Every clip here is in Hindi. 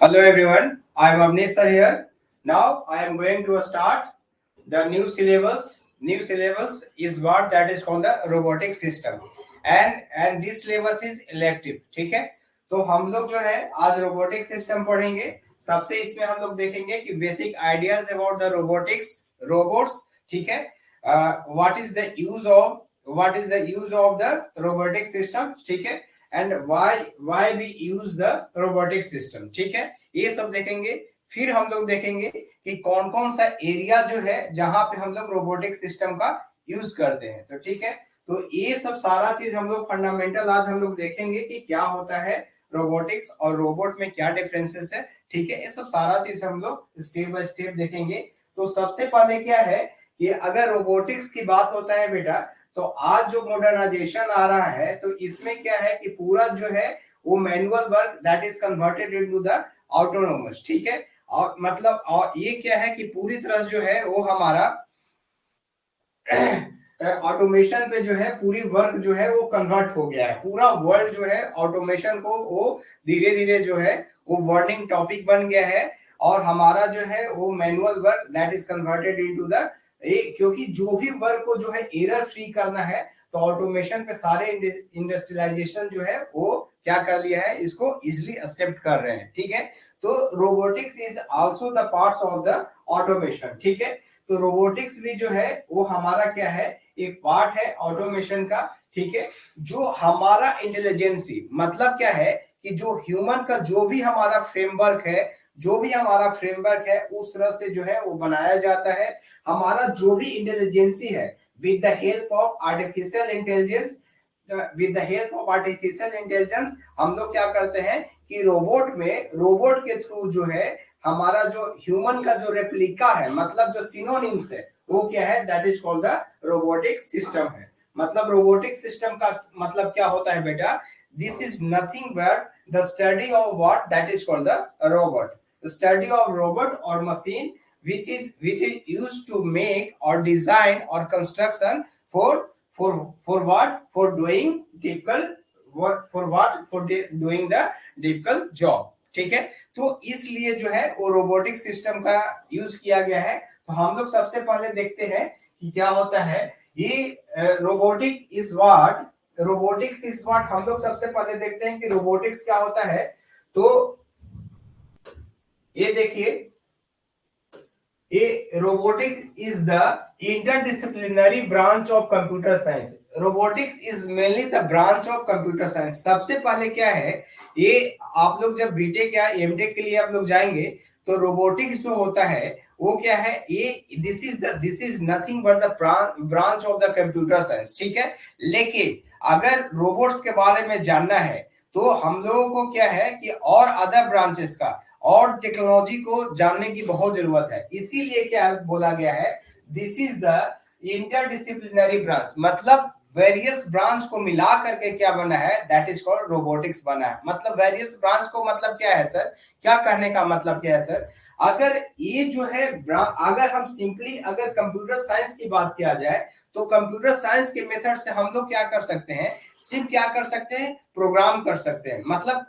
Hello everyone, I am Avnesh sir here. Now I am going to start the new syllabus. New syllabus is what that is called the robotic system and this syllabus is elective. ठीक है, तो हम लोग जो है आज रोबोटिक सिस्टम पढ़ेंगे। सबसे इसमें हम लोग देखेंगे कि basic ideas about the robotics, robots. ठीक है, what is the use of the robotic system. ठीक है, and why we use the robotic system. ठीक है, ये सब देखेंगे। फिर हम लोग देखेंगे कि कौन कौन सा एरिया जो है जहां पे हम लोग रोबोटिक सिस्टम का यूज करते हैं। तो ठीक है, तो ये सब सारा चीज हम लोग फंडामेंटल आज हम लोग देखेंगे कि क्या होता है रोबोटिक्स और रोबोट में क्या डिफरेंसेस है। ठीक है, ये सब सारा चीज हम लोग स्टेप बाय स्टेप देखेंगे। तो सबसे पहले क्या है कि अगर रोबोटिक्स की बात होता है बेटा, तो आज जो मॉडर्नाइजेशन आ रहा है तो इसमें क्या है कि पूरा जो है वो manual work that is converted into the autonomous. ठीक है, और मतलब और ये क्या है कि पूरी तरह जो है वो हमारा ऑटोमेशन पे जो है पूरी वर्क जो है वो कन्वर्ट हो गया है। पूरा वर्ल्ड जो है ऑटोमेशन को वो धीरे धीरे जो है वो वर्निंग टॉपिक बन गया है और हमारा जो है वो manual work that is converted into the, क्योंकि जो भी वर्क को जो है एरर फ्री करना है तो ऑटोमेशन पे सारे इंडस्ट्रियलाइजेशन जो है वो क्या कर लिया है, इसको इजिली एक्सेप्ट कर रहे हैं। ठीक है, तो robotics is also the parts of the automation. ठीक है, तो रोबोटिक्स भी जो है वो हमारा क्या है, एक पार्ट है ऑटोमेशन का। ठीक है, जो हमारा इंटेलिजेंसी मतलब क्या है कि जो ह्यूमन का जो भी हमारा फ्रेमवर्क है, जो भी हमारा फ्रेमवर्क है उस तरह से जो है वो बनाया जाता है। हमारा जो भी इंटेलिजेंसी है with the help of artificial intelligence, हम लोग क्या करते हैं कि रोबोट के थ्रू जो है हमारा जो ह्यूमन का जो रेप्लिका है, मतलब जो सिनोनिम्स है वो क्या है, that is called the robotic system है। मतलब रोबोटिक सिस्टम का मतलब क्या होता है बेटा, this is nothing but the study of what that is called the robot, study of robot और machine which is used to make or design or construction for what, for doing difficult work, for doing the difficult job। ठीक है, तो इसलिए जो है वो रोबोटिक सिस्टम का यूज किया गया है। तो हम लोग सबसे पहले देखते हैं कि क्या होता है ये रोबोटिक्स इज व्हाट। हम लोग सबसे पहले देखते हैं कि रोबोटिक्स क्या होता है। तो ये देखिए, robotics is the interdisciplinary branch of computer science। robotics is mainly the branch of computer science। सबसे पहले क्या है, ये आप लोग जब बीटेक या एमटेक के लिए आप लोग जाएंगे तो रोबोटिक्स जो होता है वो क्या है, ये this is nothing but the branch of the computer science. ठीक है, लेकिन अगर रोबोट्स के बारे में जानना है तो हम लोगों को क्या है कि और अदर ब्रांचेस का और टेक्नोलॉजी को जानने की बहुत जरूरत है। इसीलिए क्या बोला गया है, this is the interdisciplinary branch, मतलब वेरियस ब्रांच को मिला करके क्या बना है, दैट इज कॉल्ड रोबोटिक्स बना है। मतलब वेरियस ब्रांच को मतलब क्या है सर, क्या कहने का मतलब क्या है सर, अगर ये जो है अगर हम सिंपली अगर कंप्यूटर साइंस की बात किया जाए तो कंप्यूटर साइंस के मेथड से हम लोग क्या कर सकते हैं, सिर्फ क्या कर सकते हैं, प्रोग्राम कर सकते हैं। मतलब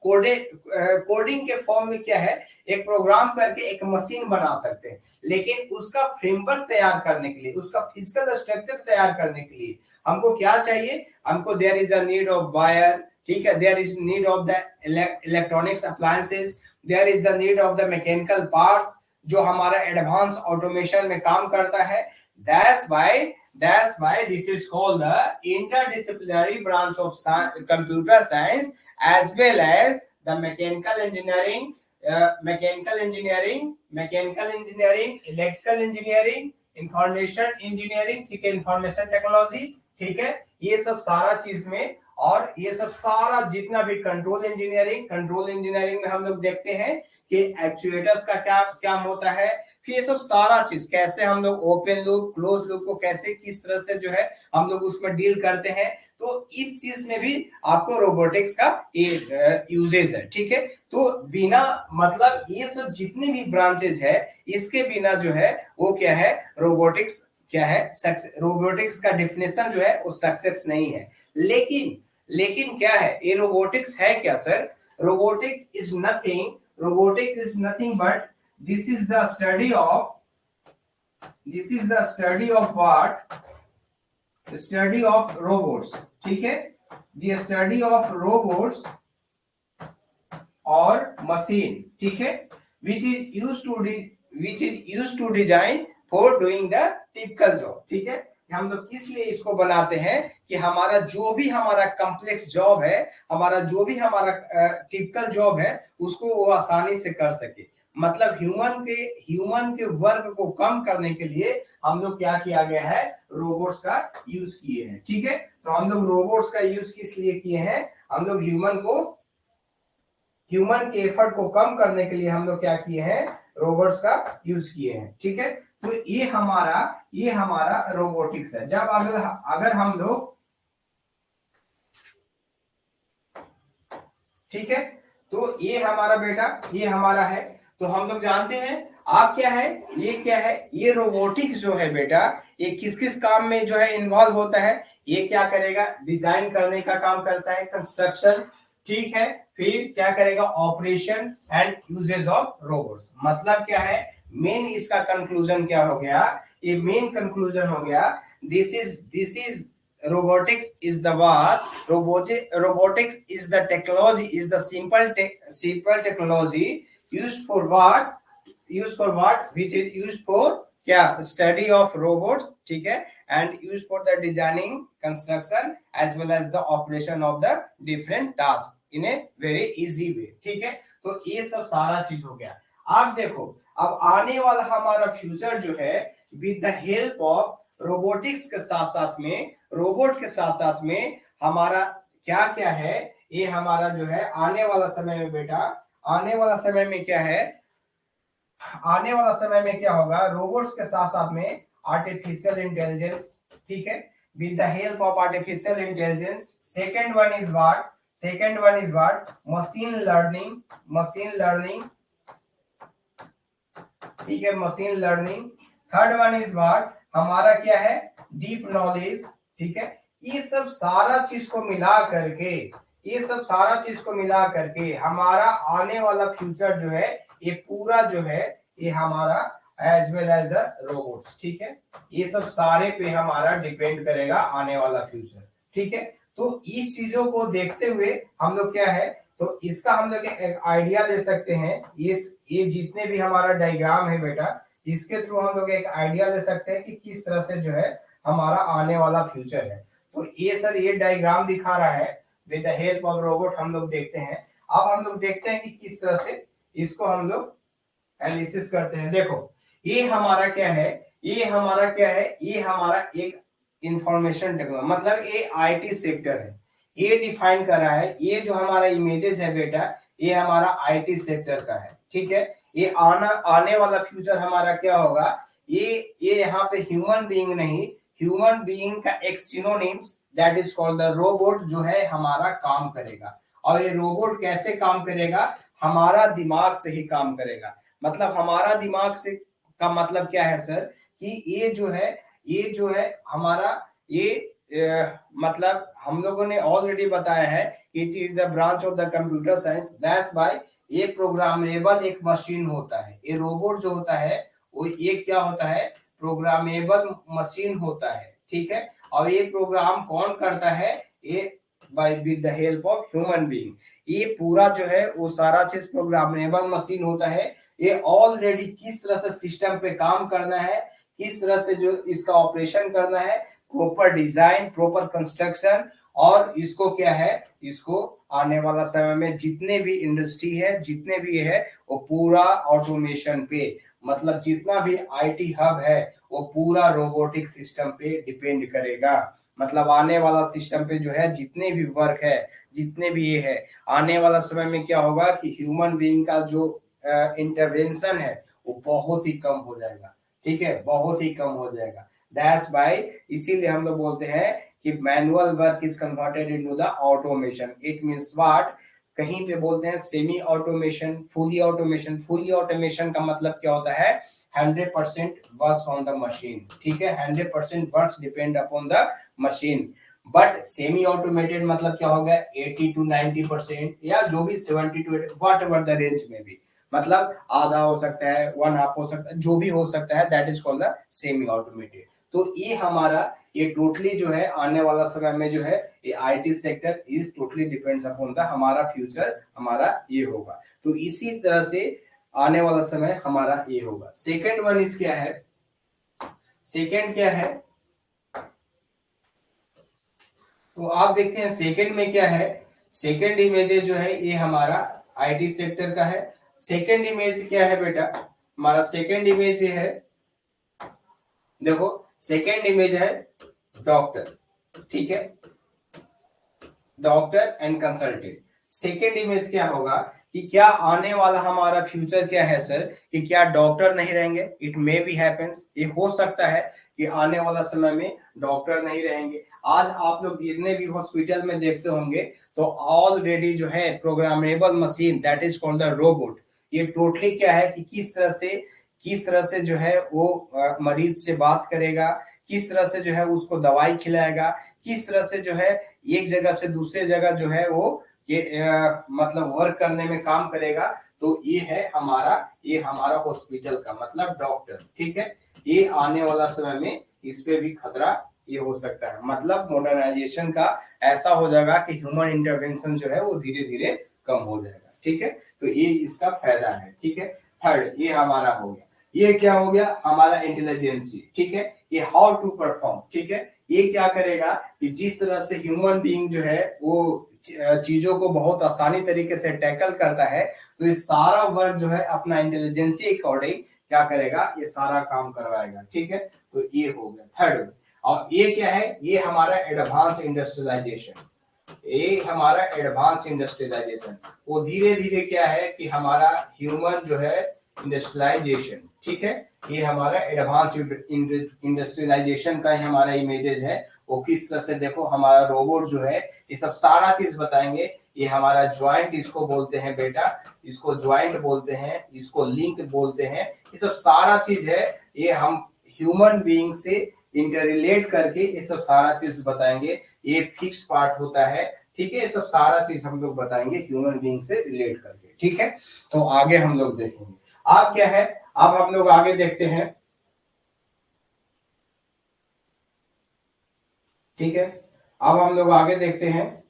कोडिंग के फॉर्म में क्या है, एक प्रोग्राम करके एक मशीन बना सकते हैं। लेकिन उसका फ्रेमवर्क तैयार करने के लिए, उसका फिजिकल स्ट्रक्चर तैयार करने के लिए हमको क्या चाहिए, हमको there is a need of wire. ठीक है, there is need of the electronics appliances, there is the need of the mechanical parts जो हमारा एडवांस ऑटोमेशन में काम करता है। That's why this is called the interdisciplinary branch of computer science, as well as the mechanical engineering, electrical engineering, information engineering। ठीक है, information technology। ठीक है, ये सब सारा चीज में, और ये सब सारा जितना भी कंट्रोल इंजीनियरिंग में हम लोग देखते हैं कि एक्चुएटर्स का क्या क्या होता है। फिर ये सब सारा चीज कैसे हम लोग ओपन लूप क्लोज लूप को कैसे किस तरह से जो है हम लोग उसमें डील करते हैं, तो इस चीज में भी आपको रोबोटिक्स का एक यूजेज है। ठीक है, तो बिना मतलब ये सब जितने भी ब्रांचेज है इसके बिना जो है वो क्या है, रोबोटिक्स क्या है, रोबोटिक्स का डेफिनेशन जो है वो सक्सेस नहीं है। लेकिन क्या है ये रोबोटिक्स है क्या sir, robotics is nothing robotics is nothing but this is the study of what? Study of robots, ठीक है, द स्टडी ऑफ रोबोट्स और मशीन, ठीक है, which is use to design for doing the typical job, ठीक है। हम लोग किस लिए इसको बनाते हैं कि हमारा जो भी हमारा कॉम्प्लेक्स जॉब है, हमारा जो भी हमारा टिपिकल जॉब है, उसको वो आसानी से कर सके। मतलब ह्यूमन के वर्क को कम करने के लिए हम लोग क्या किया गया है, रोबोट्स का यूज किए हैं, ठीक है। तो हम लोग रोबोट्स का यूज किस लिए किए हैं, हम लोग ह्यूमन के एफर्ट को कम करने के लिए हम लोग क्या किए हैं, रोबोट्स का यूज किए हैं, ठीक है। तो ये हमारा रोबोटिक्स है। जब अगर हम लोग, ठीक है, तो ये हमारा बेटा, ये हमारा है। तो हम लोग जानते हैं आप क्या है, ये क्या है, ये रोबोटिक्स जो है बेटा, ये किस किस काम में जो है इन्वॉल्व होता है। ये क्या करेगा, डिजाइन करने का काम करता है, कंस्ट्रक्शन, ठीक है। फिर क्या करेगा, operation and usages of robots. मतलब क्या है, मेन इसका कंक्लूजन क्या हो गया, ये मेन कंक्लूजन हो गया, this is robotics is the what, robotics is the technology, is the simple technology used for what, which is used for क्या, study of robots, ठीक है, and used for the designing, construction as well as the operation of the different tasks in a very easy way, ठीक है। तो ये सब सारा चीज हो गया। आप देखो, अब आने वाला हमारा फ्यूचर जो है, with the help of robotics के साथ साथ में, रोबोट के साथ साथ में हमारा क्या क्या है, ये हमारा जो है आने वाला समय में बेटा, आने वाला समय में क्या है, आने वाला समय में क्या होगा, रोबोट्स के साथ साथ में आर्टिफिशियल इंटेलिजेंस, ठीक है, with the help of artificial intelligence. Second one is what, machine learning, ठीक है, machine learning. Third one is what, हमारा क्या है, डीप नॉलेज, ठीक है। ये सब सारा चीज को मिला करके हमारा आने वाला फ्यूचर जो है, ये पूरा जो है, ये हमारा as well as the robots, ठीक है, ये सब सारे पे हमारा डिपेंड करेगा आने वाला फ्यूचर, ठीक है। तो इस चीजों को देखते हुए हम लोग क्या है, तो इसका हम लोग एक आइडिया ले सकते हैं। ये जितने भी हमारा डायग्राम है बेटा, इसके थ्रू हम लोग एक आइडिया ले सकते हैं कि किस तरह से जो है हमारा आने वाला फ्यूचर है। तो ये सर, ये डायग्राम दिखा रहा है with the help of robot, हम लोग देखते हैं। अब हम लोग देखते हैं कि किस तरह से इसको हम लोग एनालिसिस करते हैं। देखो, ये हमारा क्या है, ये हमारा एक इंफॉर्मेशन टेक्नोलॉजी, मतलब ये आईटी सेक्टर है, ये डिफाइन कर रहा है। ये जो हमारा इमेजेस है बेटा, ये हमारा आईटी सेक्टर का है, ठीक है। ये आने वाला फ्यूचर हमारा क्या होगा, ये यहाँ पे ह्यूमन बीइंग नहीं, ह्यूमन बीइंग का एक synonyms, that is called the robot, जो है हमारा काम करेगा। और ये रोबोट कैसे काम करेगा, हमारा दिमाग से ही काम करेगा। मतलब हमारा दिमाग से का मतलब क्या है सर, कि ये जो है हमारा मतलब हम लोगों ने ऑलरेडी बताया है कि it is the branch of the computer science, that's why ये प्रोग्रामेबल एक मशीन होता है। ये रोबोट जो होता है, वो ये क्या होता है, प्रोग्रामेबल मशीन होता है, ठीक है। और ये प्रोग्राम कौन करता है, ये by with the help of human being. ये पूरा जो है वो सारा चीज प्रोग्रामेबल मशीन होता है। ये ऑलरेडी किस तरह से सिस्टम पे काम करना है, किस तरह से जो इसका ऑपरेशन करना है, प्रॉपर डिजाइन, प्रॉपर कंस्ट्रक्शन, और इसको क्या है, इसको आने वाला समय में जितने भी इंडस्ट्री है, जितने भी है, वो पूरा ऑटोमेशन पे, मतलब जितना भी आईटी हब है, वो पूरा रोबोटिक सिस्टम पे डिपेंड करेगा। मतलब आने वाला सिस्टम पे जो है जितने भी वर्क है, जितने भी ये है, आने वाला समय में क्या होगा कि ह्यूमन बीइंग का जो इंटरवेंशन है वो बहुत ही कम हो जाएगा, ठीक है, बहुत ही कम हो जाएगा। दैट्स व्हाई, इसीलिए हम लोग बोलते हैं कि manual work is converted into the automation. It means what, कहीं पे बोलते हैं semi automation, fully automation. Fully automation का मतलब क्या होता है, 100% वर्क्स ऑन द मशीन, ठीक है, 100% works depend upon the machine. But semi automated मतलब क्या होगा, 80 to 90%, या जो भी 70 to 80, what ever the range में भी, मतलब आधा हो सकता है, वन हाफ हो सकता है, जो भी हो सकता है, that is called the semi automated. तो ये हमारा ये टोटली जो है आने वाला समय में जो है ये IT sector is totally depends upon the हमारा फ्यूचर हमारा ये होगा। तो इसी तरह से आने वाला समय हमारा ये होगा। सेकेंड वन इज क्या है, सेकेंड क्या है, तो आप देखते हैं सेकेंड में क्या है, सेकेंड इमेज जो है ये हमारा आईटी सेक्टर का है। सेकेंड इमेज क्या है बेटा, हमारा सेकेंड इमेज ये है, देखो सेकेंड इमेज है डॉक्टर, ठीक है, doctor and consultant. Second image क्या होगा कि क्या आने वाला हमारा फ्यूचर क्या है सर, कि क्या डॉक्टर नहीं रहेंगे, इट मे बी हैपेंस, ये हो सकता है कि आने वाला समय में डॉक्टर नहीं रहेंगे। आज आप लोग जितने भी हॉस्पिटल में देखते होंगे तो ऑलरेडी जो है programmable machine that is called the robot, ये टोटली क्या है कि किस तरह से जो है वो मरीज से बात करेगा, किस तरह से जो है उसको दवाई खिलाएगा, किस तरह से जो है एक जगह से दूसरे जगह जो है वो ये मतलब वर्क करने में काम करेगा। तो ये है हमारा, ये हमारा हॉस्पिटल का मतलब डॉक्टर, ठीक है। ये आने वाला समय में इस पे भी खतरा ये हो सकता है, मतलब मॉडर्नाइजेशन का ऐसा हो जाएगा कि ह्यूमन इंटरवेंशन जो है वो धीरे धीरे कम हो जाएगा, ठीक है। तो ये इसका फायदा है, ठीक है। थर्ड ये हमारा हो गया, ये क्या हो गया हमारा इंटेलिजेंसी, ठीक है। ये हाउ टू परफॉर्म, ठीक है, ये क्या करेगा कि जिस तरह से ह्यूमन बीइंग जो है वो चीजों को बहुत आसानी तरीके से टैकल करता है, तो ये सारा वर्क जो है अपना इंटेलिजेंसी अकॉर्डिंग क्या करेगा, ये सारा काम करवाएगा, ठीक है। तो ये हो गया थर्ड। और ये क्या है, ये हमारा एडवांस इंडस्ट्रियलाइजेशन, ये हमारा एडवांस इंडस्ट्रियलाइजेशन, वो धीरे धीरे क्या है कि हमारा ह्यूमन जो है इंडस्ट्रियलाइजेशन, ठीक है, ये हमारा एडवांस इंडस्ट्रियलाइजेशन का ही हमारा इमेजेस है। वो किस तरह से देखो हमारा रोबोट जो है ये सब सारा चीज बताएंगे। ये हमारा ज्वाइंट इसको बोलते हैं बेटा, इसको ज्वाइंट बोलते हैं, इसको लिंक बोलते हैं, ये सब सारा चीज है, ये हम ह्यूमन बीइंग से इंटररिलेट करके ये सब सारा चीज बताएंगे। ये फिक्स पार्ट होता है, ठीक है, ये सब सारा चीज हम लोग बताएंगे ह्यूमन बीइंग से रिलेट करके, ठीक है। तो आगे हम लोग देखेंगे, अब क्या है, अब हम लोग आगे देखते हैं, ठीक है। अब हम लोग आगे देखते हैं,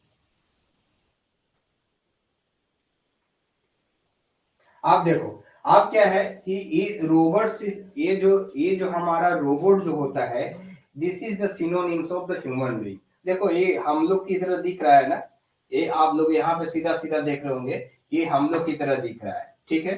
आप देखो अब क्या है कि ये रोबोट, ये जो हमारा रोबोट जो होता है, this is the synonyms of the human being. देखो ये हम लोग की तरह दिख रहा है ना, ये आप लोग यहाँ पे सीधा सीधा देख रहे होंगे, ये हम लोग की तरह दिख रहा है, ठीक है,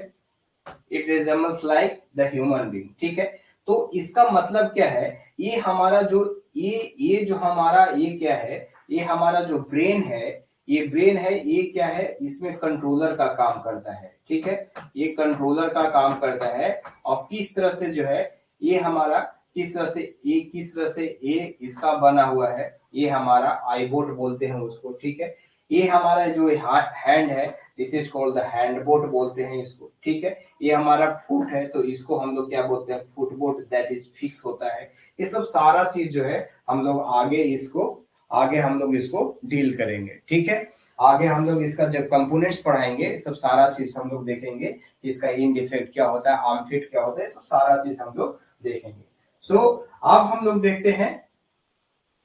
it resembles like the human being, ठीक है। तो इसका मतलब क्या है, ये हमारा जो ये जो हमारा ये क्या है, ये हमारा जो ब्रेन है, ये ब्रेन है, ये क्या है, इसमें कंट्रोलर का काम करता है, ठीक है, ये कंट्रोलर का काम करता है। और किस तरह से जो है ये हमारा किस तरह से ये इसका बना हुआ है, ये हमारा आईबोट बोलते हैं उसको, ठीक है। ये हमारा जो हैंड है, this is called the hand boat बोलते हैं इसको, ठीक है। ये हमारा फुट है, तो इसको हम लोग क्या बोलते हैं, foot boat, that is fix होता है। ये सब सारा चीज जो है हम लोग आगे हम लोग इसको डील करेंगे, ठीक है। आगे हम लोग इसका जब कंपोनेंट्स पढ़ाएंगे सब सारा चीज हम लोग देखेंगे कि इसका इन डिफेक्ट क्या होता है, आर्म फिट क्या होता है, सब सारा चीज हम लोग देखेंगे। सो अब हम लोग देखते हैं,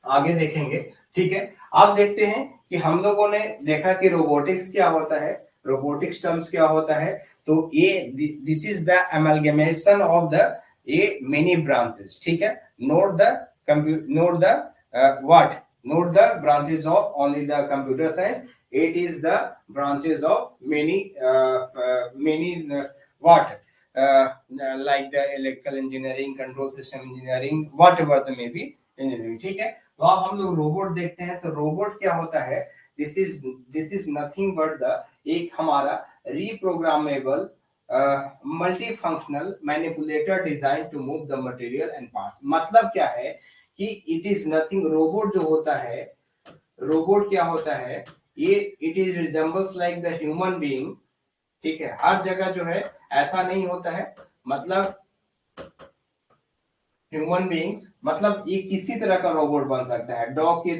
आगे देखेंगे, ठीक है। आप देखते हैं कि हम लोगों ने देखा कि रोबोटिक्स क्या होता है, रोबोटिक्स टर्म्स क्या होता है। तो ये this is the amalgamation of the A many branches, ठीक है। Note the note the what, note the branches of only the computer science, it is the branches of many what like the electrical engineering, control system engineering, whatever the may be engineering, ठीक है। तो अब हम लोग रोबोट देखते हैं, तो रोबोट क्या होता है, this is nothing but the एक हमारा reprogrammable multi functional manipulator design to move the material and parts. मतलब क्या है कि इट इज नथिंग, रोबोट जो होता है, रोबोट क्या होता है, ये it is resembles like the human being, ठीक है। हर जगह जो है ऐसा नहीं होता है, मतलब ह्यूमन बीइंग्स, मतलब ये किसी तरह का रोबोट बन सकता है। डॉग की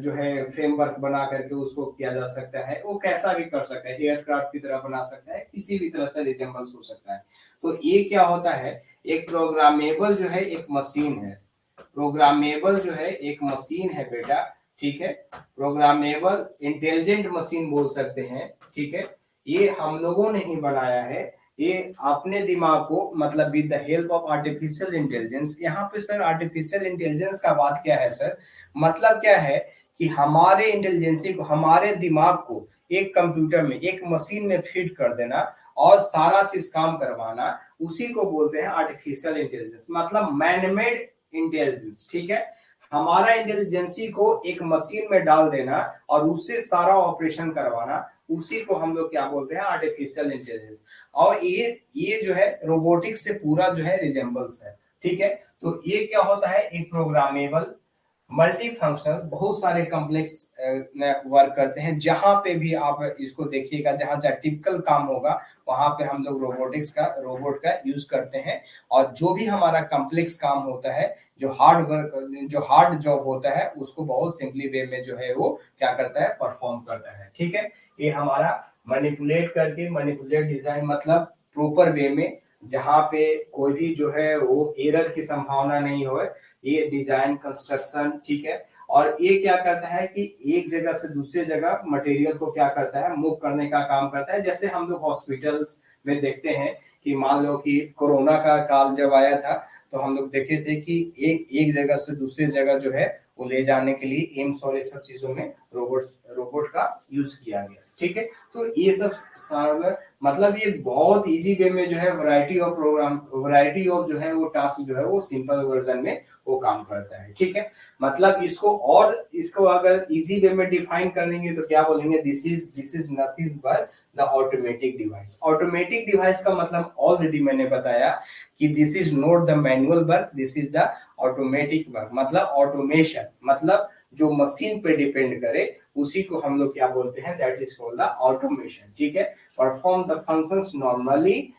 जो है फ्रेमवर्क बना करके उसको किया जा सकता है, वो कैसा भी कर सकता है, एयरक्राफ्ट की तरह बना सकता है, किसी भी तरह से रिजेंबल्स हो सकता है। तो ये क्या होता है, एक प्रोग्रामेबल जो है एक मशीन है, प्रोग्रामेबल जो है एक मशीन है बेटा, ठीक है, प्रोग्रामेबल इंटेलिजेंट मशीन बोल सकते हैं, ठीक है। ये हम लोगों ने ही बनाया है, ये अपने दिमाग को, मतलब with the help of artificial intelligence. यहाँ पे सर आर्टिफिशियल इंटेलिजेंस का बात क्या है सर, मतलब क्या है कि हमारे इंटेलिजेंसी को, हमारे दिमाग को एक कंप्यूटर में, एक मशीन में फीड कर देना और सारा चीज काम करवाना, उसी को बोलते हैं आर्टिफिशियल इंटेलिजेंस, मतलब मैनमेड इंटेलिजेंस, ठीक है। हमारा इंटेलिजेंसी को एक मशीन में डाल देना और उससे सारा ऑपरेशन करवाना, उसी को हम लोग क्या बोलते हैं, आर्टिफिशियल इंटेलिजेंस। और ये जो है रोबोटिक्स से पूरा जो है रिजेंबल्स है, ठीक है। तो ये क्या होता है, एक प्रोग्रामेबल मल्टी फंक्शनल, बहुत सारे कॉम्प्लेक्स वर्क करते हैं। जहां पे भी आप इसको देखिएगा, जहां जहां टिपिकल काम होगा वहां पे हम लोग रोबोट का यूज करते हैं। और जो भी हमारा कॉम्प्लेक्स काम होता है, जो हार्ड जॉब होता है, उसको बहुत सिंपली वे में जो है वो क्या करता है, परफॉर्म करता है, ठीक है। ये हमारा मैनिपुलेट डिजाइन, मतलब प्रॉपर वे में, जहां पे कोई भी जो है वो एरर की संभावना नहीं हो, ये डिजाइन कंस्ट्रक्शन, ठीक है। और ये क्या करता है कि एक जगह से दूसरी जगह मटेरियल को क्या करता है, मूव करने का काम करता है। जैसे हम लोग हॉस्पिटल्स में देखते हैं कि मान लो कि कोरोना का काल जब आया था, तो हम लोग देखे थे कि एक जगह से दूसरी जगह जो है वो ले जाने के लिए एम्स और ये सब चीजों में रोबोट का यूज किया गया, ठीक है। तो ये सब सारा, मतलब ये बहुत इजी वे में जो है वैरायटी ऑफ जो है वो टास्क जो है वो सिंपल वर्जन में वो काम करता है, ठीक है। मतलब इसको अगर इजी वे में डिफाइन करेंगे तो क्या बोलेंगे, this is nothing but the automatic device. Automatic device का मतलब ऑलरेडी मैंने बताया कि this is not the manual work, this is the automatic work, मतलब ऑटोमेशन, मतलब जो मशीन पे डिपेंड करे, उसी को हम लोग क्या बोलते हैं, that is called the automation, ठीक है। Perform the functions normally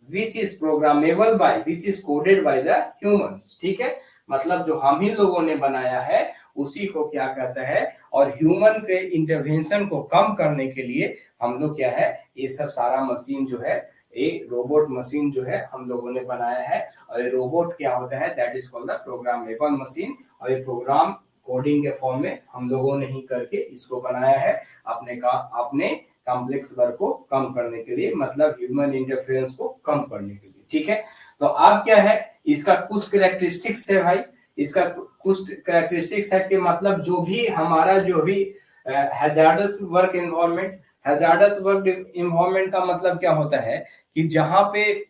which is programmable by, which is coded by the humans, ठीक है। मतलब जो हम ही लोगों ने बनाया है उसी को क्या कहता है, और ह्यूमन के इंटरवेंशन को कम करने के लिए हम लोग क्या है, ये सब सारा मशीन जो है, एक रोबोट मशीन जो है हम लोगों ने बनाया है। और ये रोबोट क्या होता है, that is called the programmable machine. और ये प्रोग्राम कोडिंग के फॉर्म में हम लोगों ने ही करके इसको बनाया है, अपने कॉम्प्लेक्स वर्क को कम करने के लिए, मतलब ह्यूमन इंटरफेरेंस को कम करने के लिए, ठीक है। तो अब क्या है, इसका कुछ कैरेक्टरिस्टिक्स है भाई, इसका कुछ कैरेक्टरिस्टिक्स है कि मतलब जो भी hazards work environment, hazards work environment का मतलब क्या होता है कि जहां पे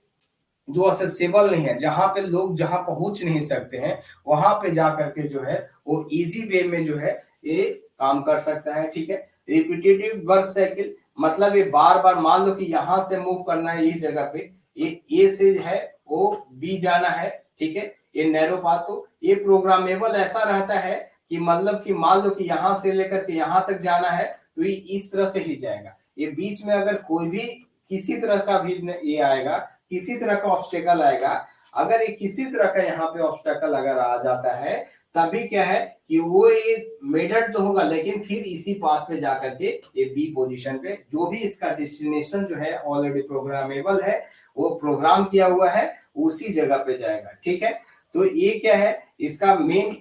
जो असेसेबल नहीं है, जहां पे लोग जहां पहुंच नहीं सकते हैं, वहां पे जा करके जो है वो इजी वे में जो है ये काम कर सकता है, ठीक है। रिपीटेटिव वर्क साइकिल, मतलब ये बार बार, मान लो कि यहां से मूव करना है इस जगह पे, ये से है वो बी जाना है, ठीक है, ये नैरो पाथ। तो ये प्रोग्रामेबल ऐसा रहता है कि मतलब कि मान लो कि यहां से लेकर के यहां तक जाना है, तो ये इस तरह से ही जाएगा। ये बीच में अगर कोई भी किसी तरह का भी ये आएगा, किसी तरह का ऑब्स्टेकल आएगा, अगर ये किसी तरह का यहाँ पे ऑब्स्टेकल अगर आ जाता है, तभी क्या है कि वो ये मेडल तो होगा, लेकिन फिर इसी पाथ पे जाकर के ये बी पोजीशन पे, जो भी इसका डेस्टिनेशन जो है ऑलरेडी प्रोग्रामेबल है, वो प्रोग्राम किया हुआ है, उसी जगह पे जाएगा, ठीक है। तो ये क्या है, इसका मेन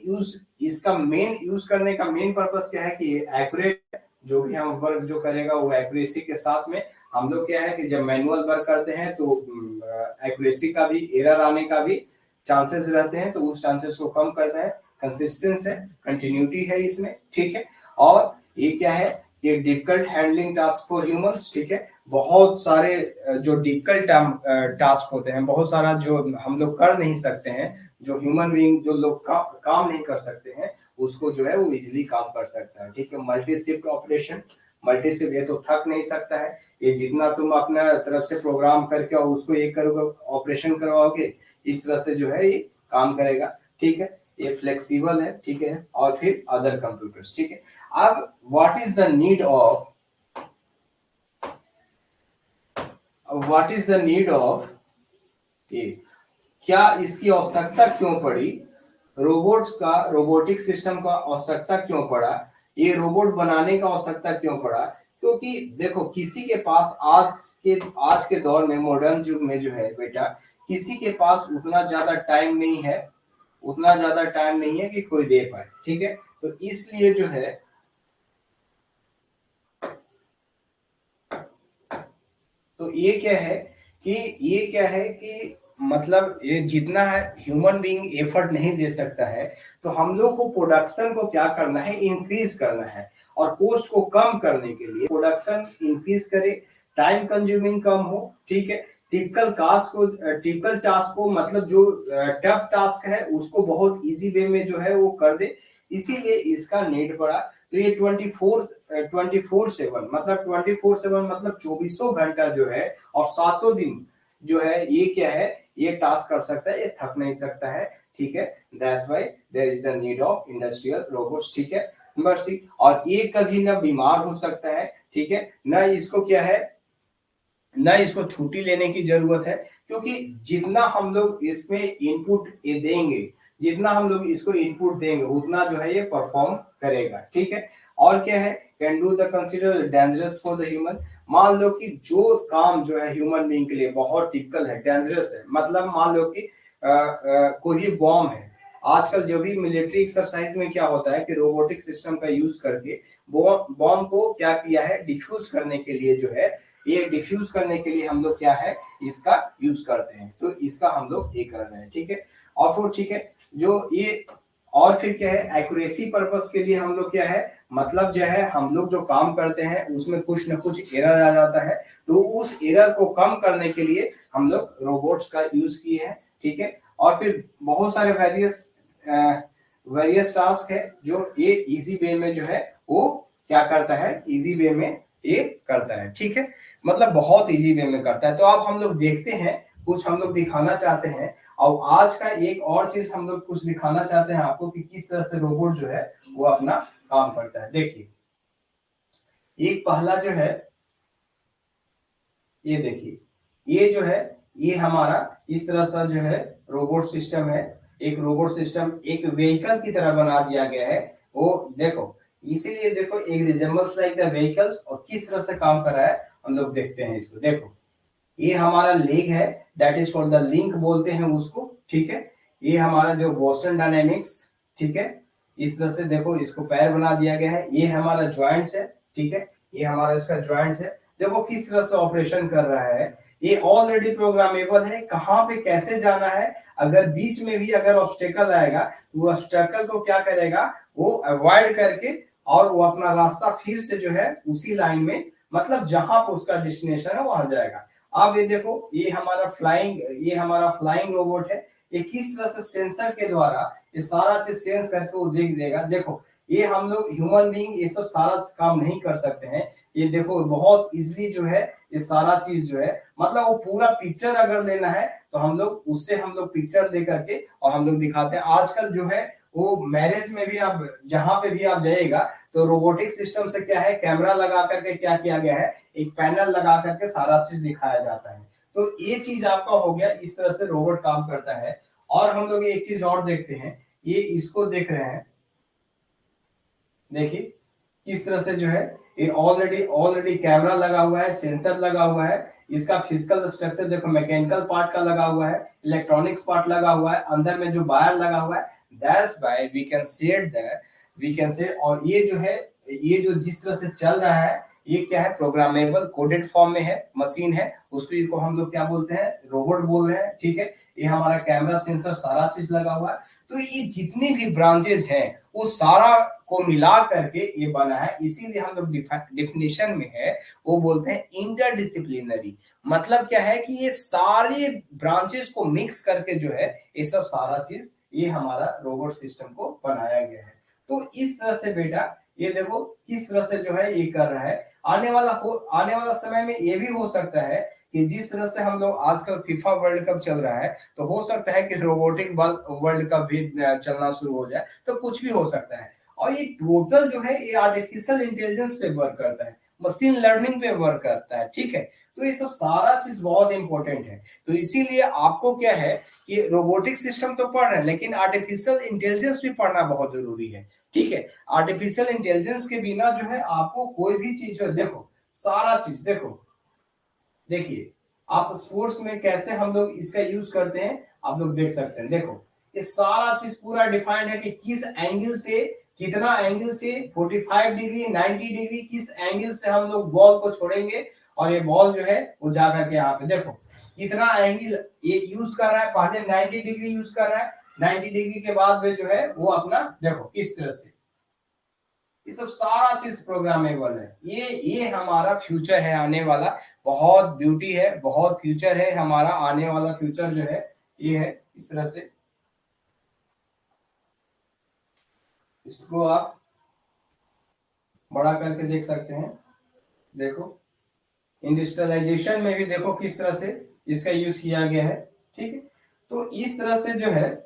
यूज करने का मेन पर्पस क्या है कि एक्यूरेट, जो भी हम वर्क जो करेगा वो एक्यूरेसी के साथ में। हम लोग क्या है कि जब मैनुअल वर्क करते हैं तो एक्यूरेसी का भी, एरर आने का भी चांसेस रहते हैं, तो उस चांसेस को कम करता है। कंसिस्टेंस है, कंटिन्यूटी है इसमें, ठीक है। और ये क्या है, ये difficult handling task for humans, ठीक है। बहुत सारे जो डिफिकल्ट टास्क होते हैं, बहुत सारा जो हम लोग कर नहीं सकते हैं, जो ह्यूमन बीइंग जो लोग काम नहीं कर सकते हैं, उसको जो है वो इजिली काम कर सकता है, ठीक है। Multi shift operation, multi shift, ये तो थक नहीं सकता है, ये जितना तुम अपना तरफ से प्रोग्राम करके और उसको एक करोगे, ऑपरेशन करवाओगे, इस तरह से जो है ये काम करेगा, ठीक है। ये फ्लेक्सिबल है, ठीक है। और फिर अदर कंप्यूटर्स, ठीक है। अब what is the need of ये क्या इसकी आवश्यकता क्यों पड़ी, रोबोटिक सिस्टम का आवश्यकता क्यों पड़ा, ये रोबोट बनाने का आवश्यकता क्यों पड़ा? क्योंकि देखो किसी के पास आज के दौर में, मॉडर्न युग में जो है बेटा, किसी के पास उतना ज्यादा टाइम नहीं है कि कोई दे पाए, ठीक है। तो इसलिए जो है, तो ये क्या है कि मतलब ये जितना है ह्यूमन बीइंग एफर्ट नहीं दे सकता है, तो हम लोग को प्रोडक्शन को क्या करना है, इंक्रीज करना है। और कॉस्ट को कम करने के लिए प्रोडक्शन इंक्रीज करे, टाइम कंज्यूमिंग कम हो, ठीक है। टिपिकल टास्क को मतलब जो टफ टास्क है उसको बहुत इजी वे में जो है वो कर दे, इसीलिए इसका नीड पड़ा। तो ये 24/7 मतलब 24/7 मतलब चौबीसों घंटा जो है और सातों दिन जो है, ये क्या है, ये टास्क कर सकता है, ये थक नहीं सकता है, ठीक है। That's why there is the need of industrial robots, ठीक है। नंबर सी, और ये कभी ना बीमार हो सकता है, ठीक है, ना इसको क्या है, ना इसको छुट्टी लेने की जरूरत है, क्योंकि जितना हम लोग इसमें इनपुट देंगे, जितना हम लोग इसको इनपुट देंगे उतना जो है ये परफॉर्म करेगा, ठीक है। और क्या है, can do the consider dangerous for the human. मान लो कि जो काम जो है ह्यूमन बीइंग के लिए बहुत टिपिकल है, डेंजरस है, मतलब मान लो कि कोई बॉम्ब है। आजकल जो भी मिलिट्री एक्सरसाइज में क्या होता है कि रोबोटिक सिस्टम का यूज करके बॉम्ब को क्या किया है, डिफ्यूज करने के लिए जो है, ये डिफ्यूज करने के लिए हम लोग क्या है, इसका यूज करते हैं। तो इसका हम लोग ये कर रहे हैं, ठीक है। और फिर ठीक है, जो ये और फिर क्या है, एक्यूरेसी पर्पस के लिए हम लोग क्या है, मतलब जो है हम लोग जो काम करते हैं उसमें कुछ ना कुछ एरर आ जाता है, तो उस एरर को कम करने के लिए हम लोग रोबोट्स का यूज किए हैं, ठीक है। और फिर बहुत सारे वेरियस टास्क है जो ये इजी वे में जो है वो क्या करता है, इजी वे में ये करता है, ठीक है। मतलब बहुत इजी वे में करता है। तो अब हम लोग देखते हैं, कुछ हम लोग दिखाना चाहते हैं, और आज का एक और चीज हम लोग कुछ दिखाना चाहते हैं आपको कि किस तरह से रोबोट जो है वो अपना काम करता है। देखिए, एक पहला जो है, ये देखिए, ये जो है, ये हमारा इस तरह सा जो है रोबोट सिस्टम है। एक रोबोट सिस्टम एक व्हीकल की तरह बना दिया गया है, वो देखो, इसीलिए देखो एक रिजेंबल्स लाइक द व्हीकल्स, और किस तरह से काम कर रहा है हम लोग देखते हैं इसको। देखो, ये हमारा लेग है, that is called the link बोलते हैं उसको, ठीक है। ये हमारा जो बोस्टन डायनेमिक्स, ठीक है, इस तरह से देखो इसको पैर बना दिया गया है। ये हमारा जॉइंट्स है, ठीक है, ये हमारा इसका जॉइंट्स है। देखो किस तरह से ऑपरेशन कर रहा है, ये ऑलरेडी प्रोग्रामेबल है, कहाँ पे कैसे जाना है। अगर बीच में भी अगर ऑब्स्टेकल आएगा तो वो ऑब्स्टेकल को क्या करेगा, वो अवॉइड करके और वो अपना रास्ता फिर से जो है उसी लाइन में, मतलब जहां पे उसका डेस्टिनेशन है वहां जाएगा। अब ये देखो, ये हमारा फ्लाइंग रोबोट है। ये किस तरह से सेंसर के द्वारा ये सारा चीज सेंस करके वो देख देगा। देखो, ये हम लोग ह्यूमन बीइंग ये सब सारा काम नहीं कर सकते हैं। ये देखो बहुत इजीली जो है ये सारा चीज जो है, मतलब वो पूरा पिक्चर अगर लेना है तो हम लोग पिक्चर दे करके और हम लोग दिखाते हैं। आजकल जो है वो मैरिज में भी आप जहां पे भी आप जाइएगा तो रोबोटिक सिस्टम से क्या है, कैमरा लगा करके क्या किया गया है, एक पैनल लगा करके सारा चीज दिखाया जाता है। तो ये चीज आपका हो गया, इस तरह से रोबोट काम करता है। और हम लोग एक चीज और देखते हैं, ये इसको देख रहे हैं, देखिए किस तरह से जो है, ये ऑलरेडी ऑलरेडी कैमरा लगा हुआ है, सेंसर लगा हुआ है। इसका फिजिकल स्ट्रक्चर देखो, मैकेनिकल पार्ट का लगा हुआ है, इलेक्ट्रॉनिक्स पार्ट लगा हुआ है, अंदर में जो वायर लगा हुआ है, that's why we can say. और ये जो है, ये जो जिस तरह से चल रहा है, ये क्या है, प्रोग्रामेबल कोडेड फॉर्म में है, मशीन है, उसको हम लोग क्या बोलते हैं, रोबोट बोल रहे हैं, ठीक है। ये हमारा कैमरा सेंसर सारा चीज लगा हुआ है। तो ये जितने भी ब्रांचेस हैं वो सारा को मिला करके ये बना है, इसीलिए हम लोग डिफिनेशन में है वो बोलते हैं इंटरडिसिप्लिनरी। मतलब क्या है कि ये सारे ब्रांचेस को मिक्स करके जो है ये सब सारा चीज ये हमारा रोबोट सिस्टम को बनाया गया है। तो इस तरह से बेटा ये देखो किस तरह से जो है ये कर रहा है। आने वाला समय में ये भी हो सकता है कि जिस तरह से हम लोग आजकल फीफा वर्ल्ड कप चल रहा है, तो हो सकता है कि रोबोटिक वर्ल्ड कप भी चलना शुरू हो जाए, तो कुछ भी हो सकता है। और ये टोटल जो है ये आर्टिफिशियल इंटेलिजेंस पे वर्क करता है। मशीन लर्निंग पे वर्क करता है, ठीक है। तो ये सब सारा चीज बहुत इंपॉर्टेंट है। तो इसीलिए आपको क्या है कि रोबोटिक सिस्टम तो पढ़ रहे हैं, लेकिन आर्टिफिशियल इंटेलिजेंस भी पढ़ना बहुत जरूरी है, ठीक है। आर्टिफिशियल इंटेलिजेंस के बिना जो है आपको कोई भी चीज, देखो सारा चीज, देखो देखिए आप स्पोर्ट्स में कैसे हम लोग इसका यूज करते हैं, आप लोग देख सकते हैं। देखो ये सारा चीज पूरा डिफाइंड है कि किस एंगल से, कितना एंगल से 45 डिग्री 90 डिग्री किस एंगल से हम लोग बॉल को छोड़ेंगे, और ये बॉल जो है वो जाकर के यहाँ पे देखो कितना एंगल ये यूज कर रहा है। पहले 90 डिग्री यूज कर रहा है, 90 डिग्री के बाद में जो है वो अपना देखो किस तरह से, ये सब सारा चीज प्रोग्रामेबल है। ये हमारा फ्यूचर है आने वाला, बहुत ब्यूटी है, बहुत फ्यूचर है हमारा आने वाला। फ्यूचर जो है ये है इस तरह से, इसको आप बड़ा करके देख सकते हैं। देखो इंडस्ट्रियलाइजेशन में भी देखो किस तरह से इसका यूज किया गया है, ठीक है। तो इस तरह से जो है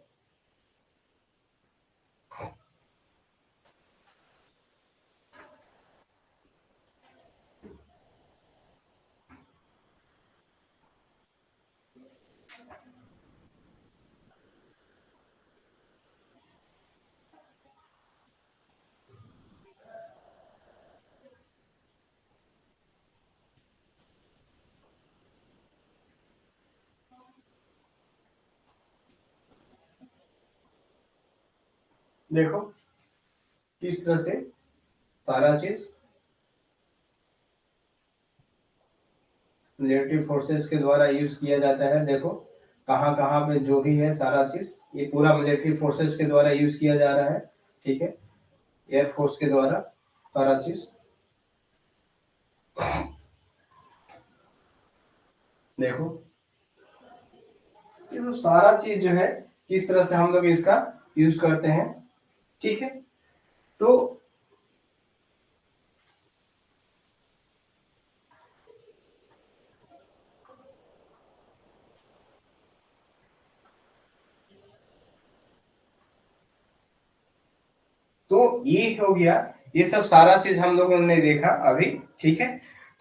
देखो किस तरह से सारा चीज मिलिट्री फोर्सेस के द्वारा यूज किया जाता है। देखो कहाँ कहाँ पे जो भी है सारा चीज ये पूरा मिलिट्री फोर्सेस के द्वारा यूज किया जा रहा है, ठीक है, एयरफोर्स के द्वारा सारा चीज। देखो ये सब सारा चीज जो है किस तरह से हम लोग इसका यूज करते हैं, ठीक है। तो ये हो गया, ये सब सारा चीज हम लोगों ने देखा अभी, ठीक है।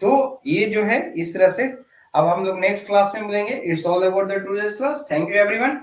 तो ये जो है इस तरह से, अब हम लोग नेक्स्ट क्लास में मिलेंगे। It's all about the today's class. Thank you everyone.